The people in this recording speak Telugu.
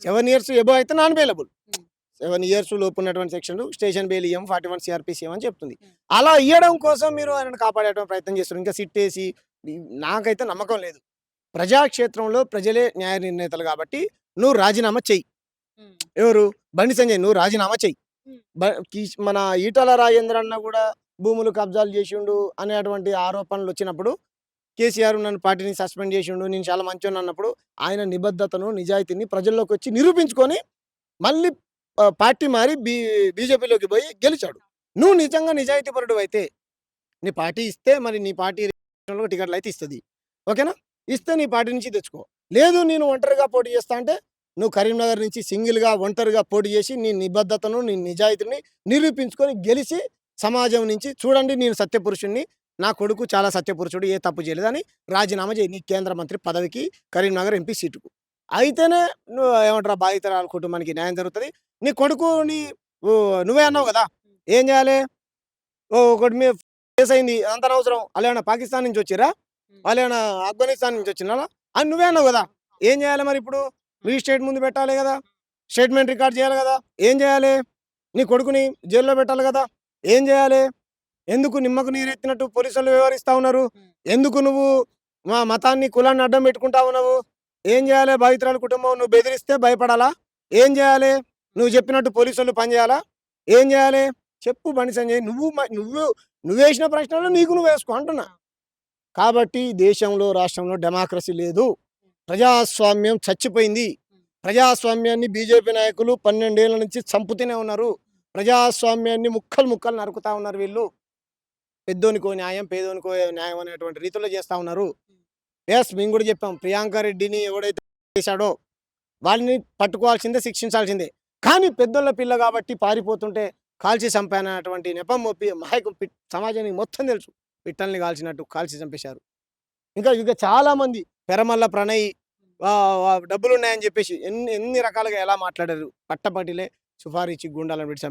7 ఇయర్స్ ఎబో అయితే నాన్ బెయిలబుల్. హ్మ్. 7 ఇయర్స్ లోపు ఉన్నటువంటి సెక్షన్లు స్టేషన్ బెయిల్ ఇయ్యం 41 సిఆర్‌పిసి అని చెప్తుంది. హ్మ్. అలా ఇయ్యడం కోసం మీరు ఆయనను కాపాడేటువంటి ప్రయత్నం చేస్తున్నారు. ఇంకా సిట్టేసి నాకైతే నమ్మకం లేదు. ప్రజాక్షేత్రంలో ప్రజలే న్యాయ నిర్ణేతలు కాబట్టి నువ్వు రాజీనామా చెయ్యి. హ్మ్. ఎవరు? బండి సంజయ్ నువ్వు రాజీనామా చెయ్యి. హ్మ్. మన ఈటల రాజేందర్ అన్న కూడా భూములు కబ్జాలు చేసిండు అనేటువంటి ఆరోపణలొచ్చినప్పుడు కేసీఆర్ నన్ను పార్టీని సస్పెండ్ చేసిండు. నేను చాలా మంచోడిని అన్నప్పుడు ఆయన నిబద్ధతను, నిజాయితీని ప్రజల్లోకొచ్చి నిరూపించుకొని మళ్ళీ పార్టీ మారి బీజేపీలోకి పోయి గెలిచాడు. నువ్వు నిజంగా నిజాయితీపరుడివైతే నీ పార్టీ ఇస్తే మరి నీ పార్టీ టికెట్లయితే ఇస్తది. ఓకేనా? ఇస్తే నీ పార్టీ నుంచి తెచ్చుకో. లేదు నేను ఒంటరిగా పోటీ చేస్తా అంటే నువ్వు కరీంనగర్ నుంచి సింగిల్‌గా, ఒంటరిగా పోటీ చేసి నీ నిబద్ధతను, నీ నిజాయితీని నిరూపించుకొని గెలిసి సమాజం నుంచి చూడండి నేను సత్యపురుషుడిని. నా కొడుకు చాలా సత్యపురుషుడు. ఏ తప్పు చేయలేదని రాజీనామా చేయి నీ కేంద్ర మంత్రి పదవికి, కరీంనగర్ ఎంపీ సీటుకు. అయితేనే నువ్వు ఏమంటారు బాధితురాల కుటుంబానికి న్యాయం జరుగుతది. నీ కొడుకుని నువ్వే అన్నావు గదా! ఏం చేయాలి? ఒకటి మీద కేస్ అయింది. అంత అనవసరం. ఆళ్ళేమన్నా పాకిస్తాన్ నుంచి వచ్చిర్రా? హ్మ్. వాళ్ళేమన్నా ఆఫ్ఘనిస్తాన్ నుంచి వచ్చినారా? అని నువ్వే అన్నావు గదా! ఏం చేయాలి మరిప్పుడు? రిజిస్ట్రేట్ ముందు పెట్టాలి గదా! స్టేట్‌మెంట్ రికార్డ్ చేయాలి గదా! ఏం చేయాలి? నీ కొడుకుని జైల్‌లో పెట్టాలి గదా! ఏం చేయాలి? ఎందుకు నిమ్మకు నీరెత్తినట్టు పోలీసోళ్ళు వ్యవహరిస్తా ఉన్నారు? హ్మ్. ఎందుకు నువ్వు మా మతాన్ని, కులాన్ని అడ్డం పెట్టుకుంటా ఉన్నావు? ఏం చేయాలి బాధితురాలి కుటుంబం? నువ్వు బెదిరిస్తే భయపడాలా? ఏం చేయాలి? నువ్వు చెప్పినట్టు పోలీసోళ్ళు పని చేయాలా? ఏం చేయాలి? చెప్పు బండి సంజయ్. నువ్వేసిన ప్రశ్నలు నీకు నువ్వేసుకో అంటున్నా. ఆ! కాబట్టి దేశంలో, రాష్ట్రంలో డెమోక్రసీ లేదు. ప్రజాస్వామ్యం చచ్చిపోయింది. హ్మ్. ప్రజాస్వామ్యాన్ని బీజేపీ నాయకులు 12 ఏళ్ల నుంచి చంపుతూనే ఉన్నారు. ప్రజాస్వామ్యాన్ని ముక్కలు ముక్కలు నరుకుతా ఉన్నారు వీళ్ళు. పెద్దోనికో న్యాయం, పేదోనికో న్యాయం అనేటువంటి రీతిలో చేస్తా ఉన్నారు. హ్మ్. యెస్ మేము కూడా చెప్పాం. ప్రియాంక రెడ్డిని ఎవడైతే చేశాడో వాళ్ళని పట్టుకోవాల్సిందే, శిక్షించాల్సిందే. కానీ పెద్దోళ్ళ పిల్ల కాబట్టి పారిపోతుంటే కాల్చి చంపానటువంటి నెపం మోపి సమాజానికి మొత్తం తెలుసు. పిట్టల్ని కాల్చినట్టు కాల్చి చంపేశారు. ఇంకా చాలామంది పెరమల్ల ప్రణయ్ డబ్బులున్నాయని చెప్పేసి ఎన్ని ఎన్ని రకాలుగా ఎలా మాట్లాడారు. పట్టపగటిలే సుపారీచి గుండాలను పెట్టి